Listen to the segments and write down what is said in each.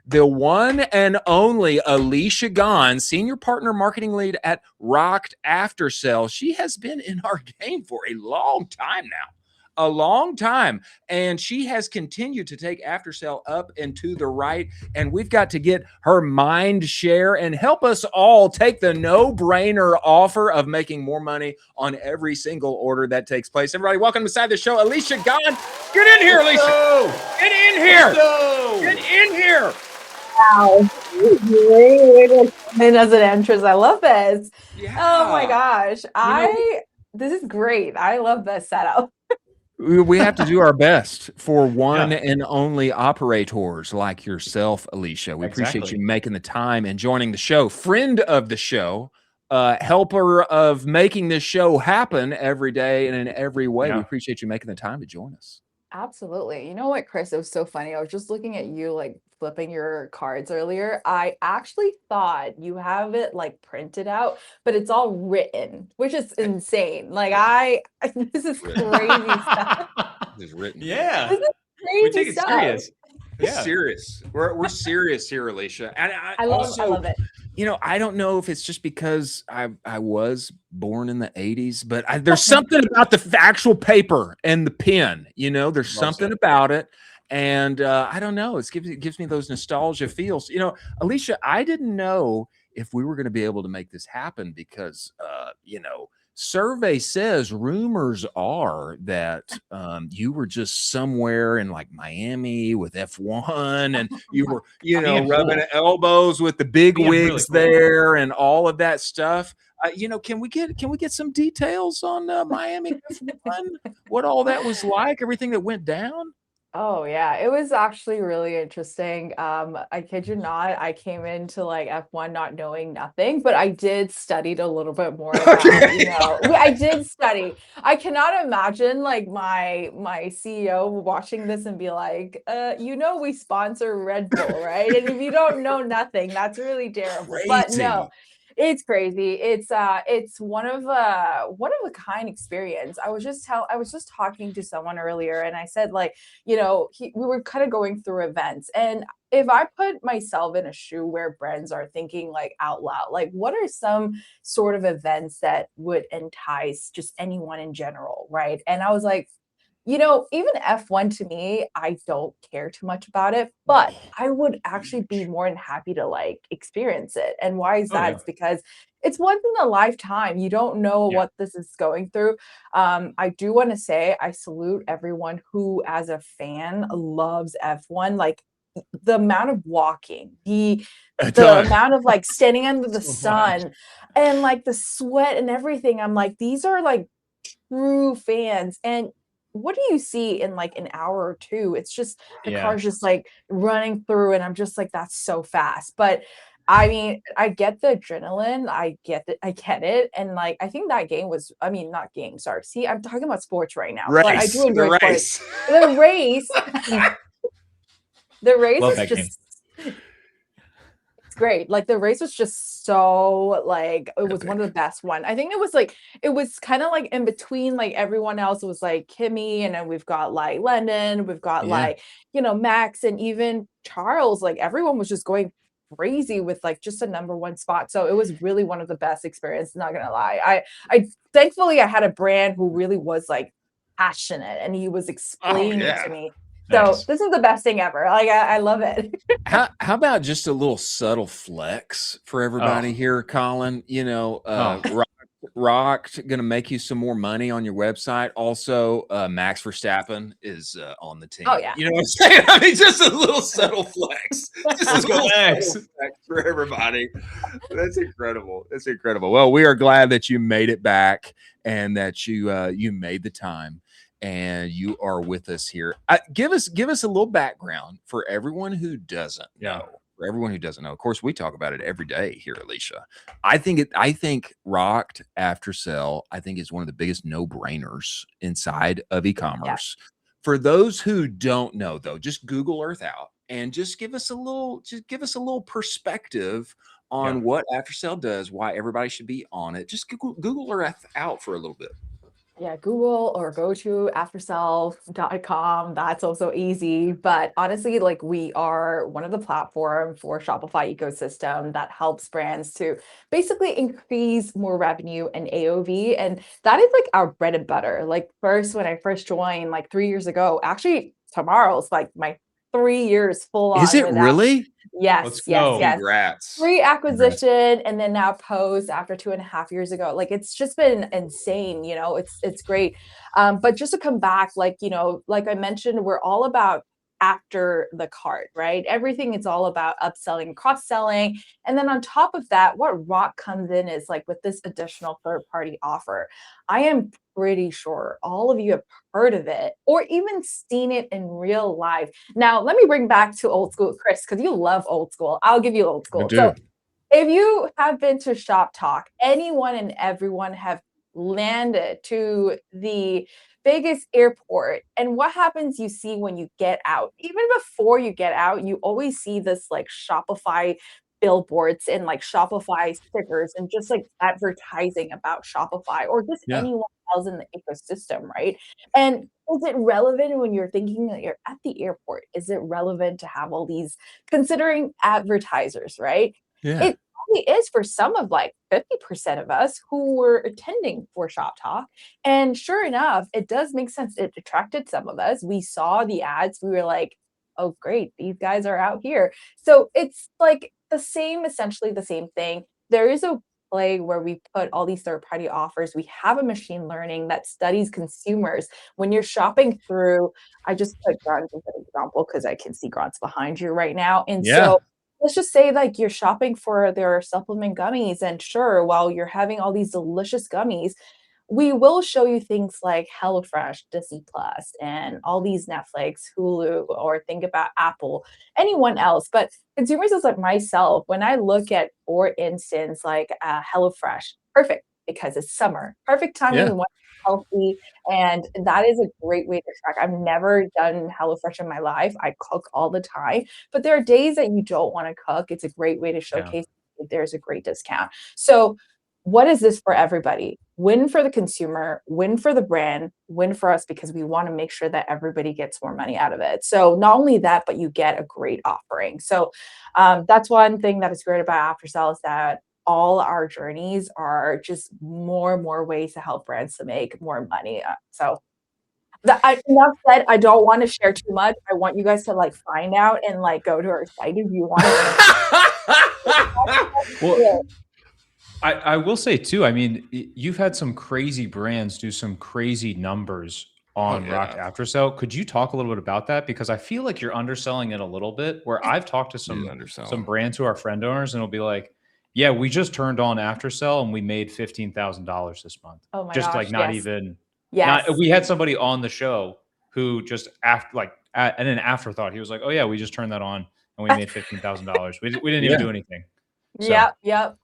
the one and only Alicia Gan, Senior Partner Marketing Lead at Rocked AfterSell. She has been in our game for a long time now. A long time. And she has continued to take AfterSell up and to the right. And we've got to get her mind share and help us all take the no-brainer offer of making more money on every single order that takes place. Everybody, welcome inside the show, Alicia Gan. Get in here, Alicia. Get in here. Get in here. Wow. Way to come in as an entrance. I love this. Yeah. Oh my gosh. This is great. I love this setup. We have to do our best for one and only operators like yourself, Alicia. We appreciate you making the time and joining the show. Friend of the show, helper of making this show happen every day and in every way. We appreciate you making the time to join us. Absolutely. You know what, Chris? It was so funny. I was just looking at you like flipping your cards earlier. I actually thought you have it like printed out, but it's all written, which is insane. Like this is crazy stuff. This is written. Yeah. This is crazy We take it stuff. serious. It's serious. We're serious here, Alicia. And I love it. You know, I don't know if it's just because I was born in the 80s, but there's something about the actual paper and the pen, you know, there's something about it. And I don't know, it gives me those nostalgia feels. You know, Alicia, I didn't know if we were going to be able to make this happen because, you know, survey says rumors are that you were just somewhere in like Miami with F1 and you were, you know, rubbing elbows with the big wigs there and all of that stuff. You know, can we get some details on Miami F1? What all that was like, everything that went down? Oh yeah, it was actually really interesting. I kid you not, I came into like F1 not knowing nothing, but I did studied a little bit more about, you know, I did study. I cannot imagine like my CEO watching this and be like, you know, we sponsor Red Bull, right? And if you don't know nothing, that's really terrible. But no, it's crazy. It's one of a kind experience. I was just talking to someone earlier and I said like, you know, we were kind of going through events, and if I put myself in a shoe where brands are thinking like out loud, like what are some sort of events that would entice just anyone in general, right? And I was like, you know, even F1 to me, I don't care too much about it, but I would actually be more than happy to like experience it. And why is that? It's because it's once in a lifetime. You don't know what this is going through. I do want to say I salute everyone who, as a fan, loves F1. Like the amount of walking, the amount of like standing under the sun and like the sweat and everything. I'm like, these are like true fans. And what do you see in like an hour or two? It's just the car's just like running through, and I'm just like, that's so fast. But I mean, I get the adrenaline, I get it. And like, I think that game was, I mean, not game, sorry. See, I'm talking about sports right now, but I do enjoy sports. The race, the race is just great. Like the race was just so like, it was one of the best one. I think it was kind of like in between like everyone else. It was like Kimmy, and then we've got like Lennon, we've got like, you know, Max, and even Charles. Like everyone was just going crazy with like just a number one spot. So it was really one of the best experiences, not gonna lie. I thankfully I had a brand who really was like passionate, and he was explaining it to me. So this is the best thing ever. Like I love it. How about just a little subtle flex for everybody here, Colin? You know, Rock gonna make you some more money on your website. Also, Max Verstappen is on the team. Oh yeah, you know what I'm saying? I mean, just a little subtle flex. Just a little Max flex for everybody. That's incredible. That's incredible. Well, we are glad that you made it back and that you made the time. And you are with us here. Give us a little background for everyone who doesn't know. For everyone who doesn't know, of course, we talk about it every day here, Alicia. I think Rocked AfterSell, I think, is one of the biggest no-brainers inside of e-commerce. For those who don't know, though, just Google Earth out and just give us a little perspective on what AfterSell does, why everybody should be on it. Just Google Earth out for a little bit. Yeah, Google or go to aftersell.com. That's also easy. But honestly, like we are one of the platform for Shopify ecosystem that helps brands to basically increase more revenue and AOV. And that is like our bread and butter. Like first, when I first joined like 3 years ago, actually tomorrow's like my 3 years full Is on it without. really? Yes, Let's yes, go. yes. Congrats. Congrats. Pre-acquisition and then now post after 2.5 years ago. Like it's just been insane, it's great. But just to come back, like, like I mentioned, we're all about after the cart, right? Everything is all about upselling, cross-selling. And then on top of that, what Rock comes in is like with this additional third-party offer. I am pretty sure all of you have heard of it or even seen it in real life. Now, let me bring back to old school, Chris, because you love old school. I'll give you old I school. So do. if you have been to Shop Talk, anyone and everyone have landed to the biggest airport. And what happens you see when you get out? Even before you get out, you always see this like Shopify billboards and like Shopify stickers and just like advertising about Shopify or just Yeah. anyone else in the ecosystem, right? And is it relevant when you're thinking that you're at the airport? Is it relevant to have all these considering advertisers, right? Yeah. It probably is for some of like 50% of us who were attending for Shop Talk. And sure enough, it does make sense. It attracted some of us. We saw the ads. We were like, oh, great, these guys are out here. So it's like the same, essentially the same thing. There is a play where we put all these third party offers. We have a machine learning that studies consumers. When you're shopping through, I just put Grants as an example because I can see Grants behind you right now. And Yeah. so let's just say like you're shopping for their supplement gummies, and sure, while you're having all these delicious gummies, we will show you things like HelloFresh, Disney Plus, and all these Netflix, Hulu, or think about Apple, anyone else. But consumers is like myself, when I look at, for instance, like HelloFresh, perfect because it's summer, perfect timing. Yeah. We want healthy, and that is a great way to track. I've never done HelloFresh in my life. I cook all the time, but there are days that you don't want to cook. It's a great way to Yeah. showcase that there's a great discount. So what is this for everybody? Win for the consumer, win for the brand, win for us because we want to make sure that everybody gets more money out of it. So not only that, but you get a great offering. So that's one thing that is great about AfterSell is that all our journeys are just more and more ways to help brands to make more money. So enough said, I don't want to share too much. I want you guys to like find out and like go to our site if you want Well, to. I will say too, I mean, you've had some crazy brands do some crazy numbers Oh on Rock yeah. After Sale. Could you talk a little bit about that? Because I feel like you're underselling it a little bit. Where I've talked to You some undersell. brands who are friend owners, and it'll be like, "Yeah, we just turned on After Sale and we made $15,000 this month." Oh my Just gosh, like not yes. even not. Yes. We had somebody on the show who just after like and an afterthought, he was like, "Oh yeah, we just turned that on and we made $15,000. We didn't even Yeah. do anything." So Yep, yep.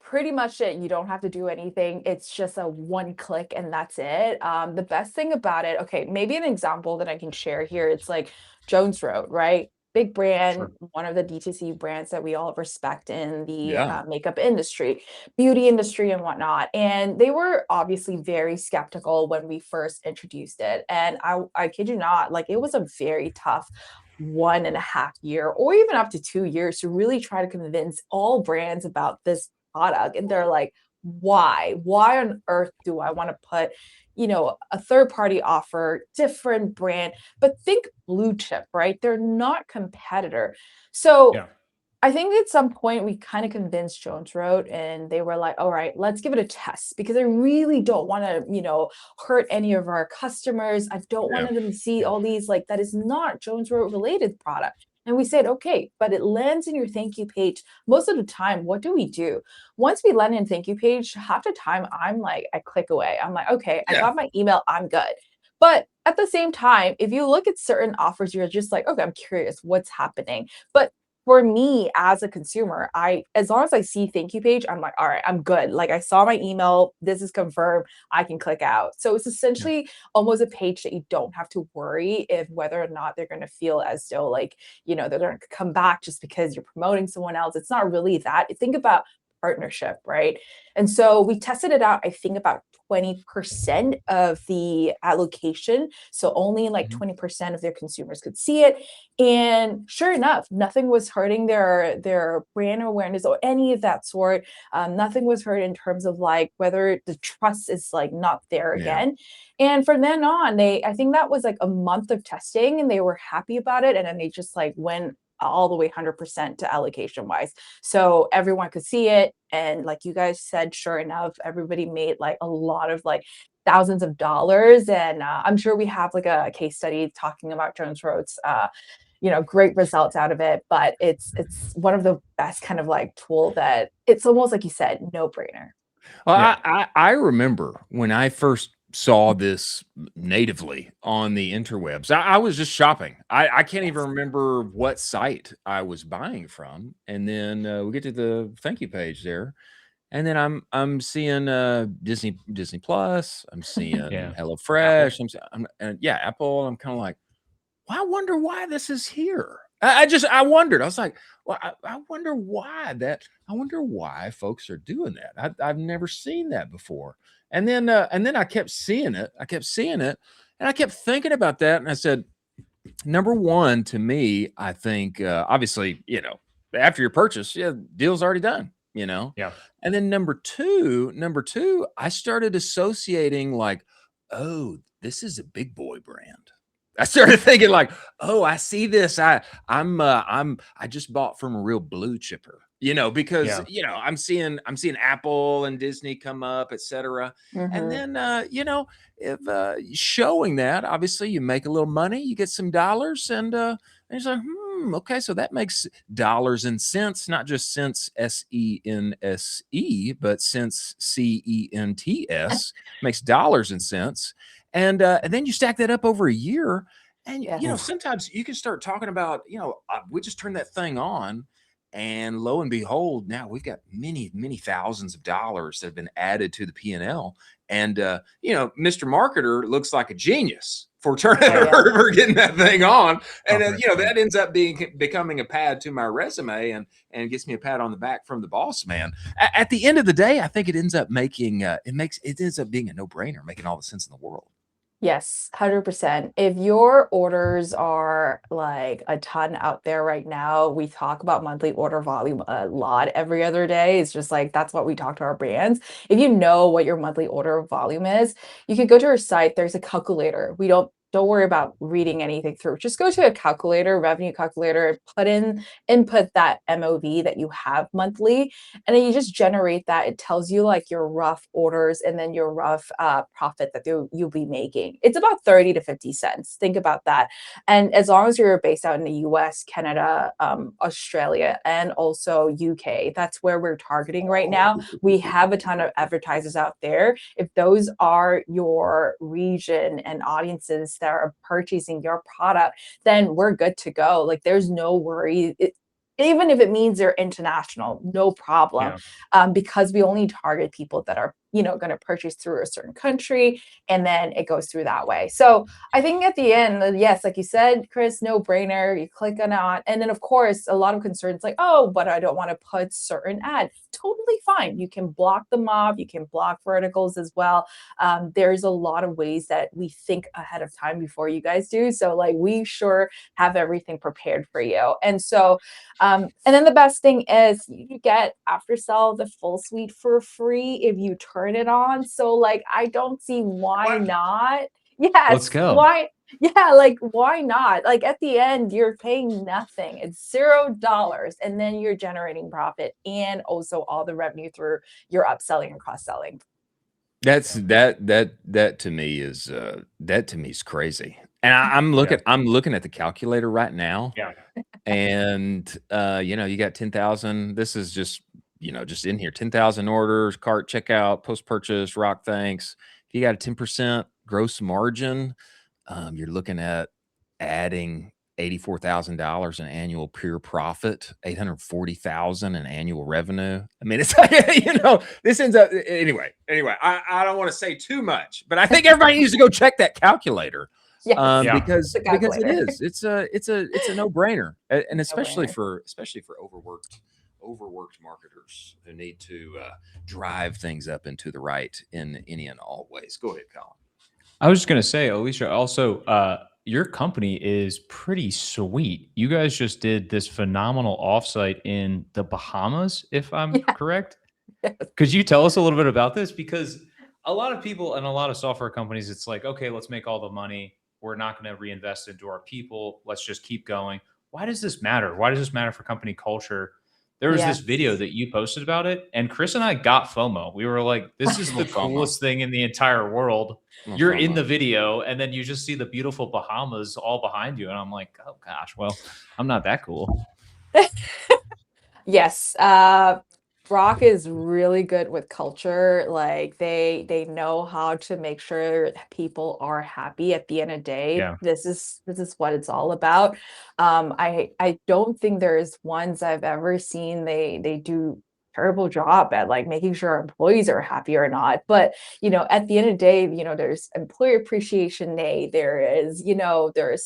Pretty much it. You don't have to do anything. It's just a one click and that's it. The best thing about it, okay, maybe an example that I can share here. It's like Jones Road, right? Big brand, sure. one of the DTC brands that we all respect in the Yeah. makeup industry, beauty industry, and whatnot. And they were obviously very skeptical when we first introduced it. And I kid you not, like it was a very tough 1.5 year or even up to 2 years to really try to convince all brands about this product. And they're like, why? Why on earth do I want to put, a third party offer, different brand, but think blue chip, right? They're not competitor. So Yeah. I think at some point we kind of convinced Jones Road and they were like, all right, let's give it a test because I really don't want to, hurt any of our customers. I don't Yeah. want them to see Yeah. all these, like, that is not Jones Road related product. And we said, okay, but it lands in your thank you page. Most of the time, what do we do? Once we land in thank you page, half the time I'm like, I click away. I'm like, okay, I Yeah. got my email, I'm good. But at the same time, if you look at certain offers, you're just like, okay, I'm curious what's happening. But for me as a consumer, as long as I see thank you page, I'm like, all right, I'm good. Like I saw my email, this is confirmed, I can click out. So it's Yeah. essentially almost a page that you don't have to worry if whether or not they're going to feel as though like, they're going to come back just because you're promoting someone else. It's not really that. Think about partnership, right? And so we tested it out, I think about 20% of the allocation. So only like 20% of their consumers could see it. And sure enough, nothing was hurting their brand awareness or any of that sort. Nothing was hurt in terms of like whether the trust is like not there again. And from then on, I think that was like a month of testing and they were happy about it. And then they just like went all the way 100% to allocation wise. So everyone could see it. And like you guys said, sure enough, everybody made like a lot of like thousands of dollars. And I'm sure we have like a case study talking about Jones Road's, great results out of it. But it's one of the best kind of like tool that it's almost like you said, no brainer. Well, I remember when I first saw this natively on the interwebs. I was just shopping. I can't even remember what site I was buying from. And then we get to the thank you page there. And then I'm seeing Disney Plus. I'm seeing HelloFresh. Apple. I'm kind of like, well, I wonder why this is here. I wondered. I was like, well, I wonder why folks are doing that. I've never seen that before. And then I kept seeing it. And I kept thinking about that. And I said, number one, to me, I think obviously, after your purchase, deal's already done. Yeah. And then number two, I started associating like, oh, this is a big boy brand. I started thinking like, oh, I see this. I just bought from a real blue chipper, because I'm seeing Apple and Disney come up, etc. And then if showing that, obviously you make a little money, you get some dollars, and it's like, okay, so that makes dollars and cents, not just cents SENSE, but cents CENTS, makes dollars and cents. And then you stack that up over a year, and sometimes you can start talking about, we just turned that thing on, and lo and behold, now we've got many, many thousands of dollars that have been added to the P&L. And Mr. Marketer looks like a genius for turning for getting that thing on, and then that ends up becoming a pad to my resume, and gets me a pat on the back from the boss man. At the end of the day, I think it ends up making it ends up being a no-brainer, making all the sense in the world. Yes, 100%. If your orders are like a ton out there right now, we talk about monthly order volume a lot every other day. It's just like that's what we talk to our brands. If you know what your monthly order volume is, you can go to our site. There's a calculator. Don't worry about reading anything through. Just go to a calculator, revenue calculator, input that MOV that you have monthly, and then you just generate that. It tells you like your rough orders and then your rough profit that you'll be making. It's about 30 to 50 cents. Think about that. And as long as you're based out in the US, Canada, Australia, and also UK, that's where we're targeting right now. We have a ton of advertisers out there. If those are your region and audiences that are purchasing your product, then we're good to go. Like there's no worry. Even if it means they're international, no problem. Because we only target people that are, going to purchase through a certain country, and then it goes through that way. So I think at the end, yes, like you said, Chris, no brainer. You click on it. And then of course, a lot of concerns like, oh, but I don't want to put certain ads. Totally fine. You can block them off. You can block verticals as well. There's a lot of ways that we think ahead of time before you guys do. So like we sure have everything prepared for you. And so, and then the best thing is you get AfterSell, the full suite for free if you turn it on. So like, I don't see why not. Yes. Let's go. Why? Yeah. Like, why not? Like at the end, you're paying nothing. It's $0. And then you're generating profit and also all the revenue through your upselling and cross-selling. That to me is crazy. And I'm looking at the calculator right now. Yeah. And you got 10,000. This is just in here, 10,000 orders, cart checkout, post-purchase, rock thanks. If you got a 10% gross margin, you're looking at adding $84,000 in annual pure profit, $840,000 in annual revenue. I mean, it's like, this ends up anyway. I don't want to say too much, but I think everybody needs to go check that calculator. Because it is. It's a no-brainer, and especially for overworked overworked marketers who need to drive things up into the right in any and all ways. Go ahead, Colin. I was just gonna say, Alicia, also, your company is pretty sweet. You guys just did this phenomenal offsite in the Bahamas, if I'm Yeah. correct. Yes. Could you tell us a little bit about this? Because a lot of people and a lot of software companies, it's like, okay, let's make all the money. We're not going to reinvest into our people. Let's just keep going. Why does this matter? Why does this matter for company culture? There was this video Yes. that you posted about it, and Chris and I got FOMO. We were like, this is the FOMO. coolest thing in the entire world. You're in the video, and then you just see the beautiful Bahamas all behind you. And I'm like, oh gosh, well, I'm not that cool. Yes. Rock is really good with culture. Like they know how to make sure people are happy at the end of the day. Yeah. This is what it's all about. I don't think there's ones I've ever seen they do terrible job at like making sure our employees are happy or not. But at the end of the day, there's employee appreciation day. There is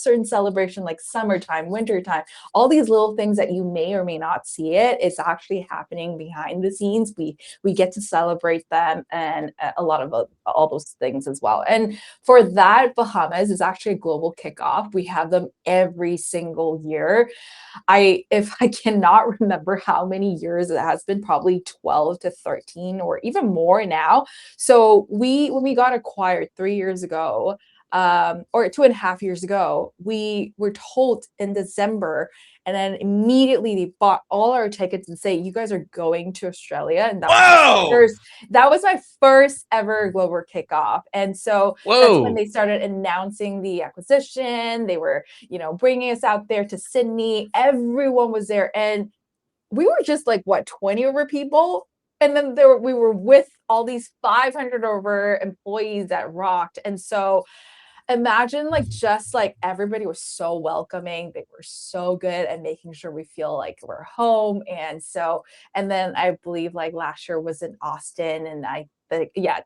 certain celebration like summertime, wintertime, all these little things that you may or may not see it's actually happening behind the scenes. We get to celebrate them and a lot of all those things as well. And for that, Bahamas is actually a global kickoff. We have them every single year. If I cannot remember how many years it has been, probably 12 to 13 or even more now. So when we got acquired 3 years ago, or 2.5 years ago, we were told in December, and then immediately they bought all our tickets and say, you guys are going to Australia. And that was my first ever global kickoff. And so that's when they started announcing the acquisition. They were, bringing us out there to Sydney. Everyone was there. And we were just like, 20 over people. And then we were with all these 500 over employees that rocked. And so imagine just everybody was so welcoming. They were so good at making sure we feel like we're home. And then I believe last year was in Austin, and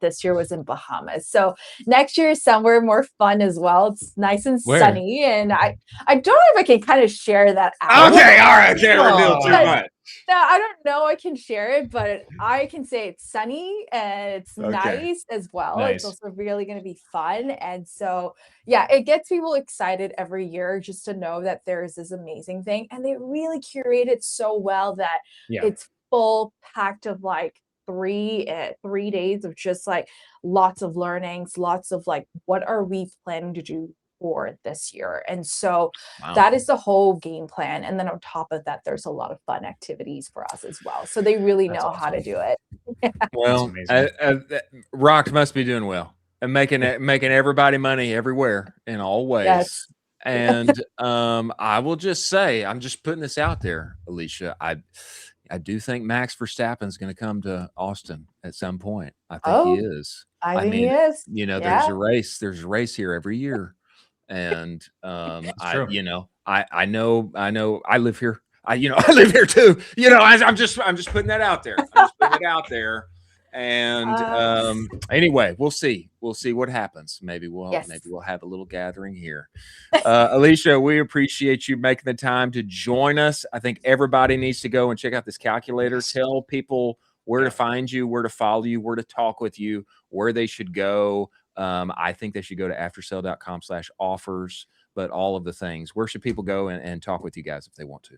this year was in Bahamas. So next year is somewhere more fun as well. It's nice and sunny, and I don't know if I can kind of share that out. Okay, all right, can't reveal too much. No, I don't know I can share it, but I can say it's sunny and it's nice as well. Nice. It's also really going to be fun. And so, yeah, it gets people excited every year just to know that there's this amazing thing. And they really curate it so well that it's full packed of 3 days of just lots of learnings, lots of what are we planning to do for this year. And so that is the whole game plan. And then on top of that, there's a lot of fun activities for us as well. So they really know how to do it. Well, Rock must be doing well and making everybody money everywhere in all ways. Yes. And I will just say, I'm just putting this out there, Alicia. I do think Max Verstappen is going to come to Austin at some point. I think he is. I think he is. There's a race. There's a race here every year. And I know I live here. I live here too. I'm just putting that out there. I'm just putting it out there. And anyway, we'll see what happens. Maybe we'll have a little gathering here. Alicia, we appreciate you making the time to join us. I think everybody needs to go and check out this calculator. Tell people where to find you, where to follow you, where to talk with you, where they should go. I think they should go to aftersell.com/offers, but all of the things. Where should people go and talk with you guys if they want to?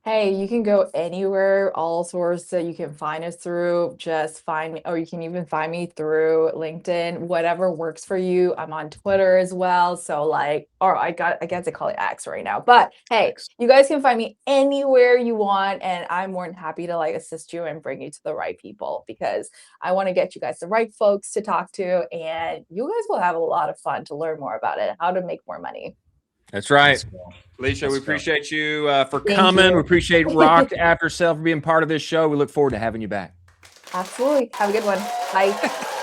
Hey, you can go anywhere, all sorts that you can find us through. Just find me, or you can even find me through LinkedIn, whatever works for you. I'm on Twitter as well. So I guess I call it X right now. But hey, you guys can find me anywhere you want, and I'm more than happy to assist you and bring you to the right people, because I want to get you guys the right folks to talk to, and you guys will have a lot of fun to learn more about it, how to make more money. That's right. Alicia, we appreciate you for coming. We appreciate Rock AfterSell for being part of this show. We look forward to having you back. Absolutely. Have a good one. Bye.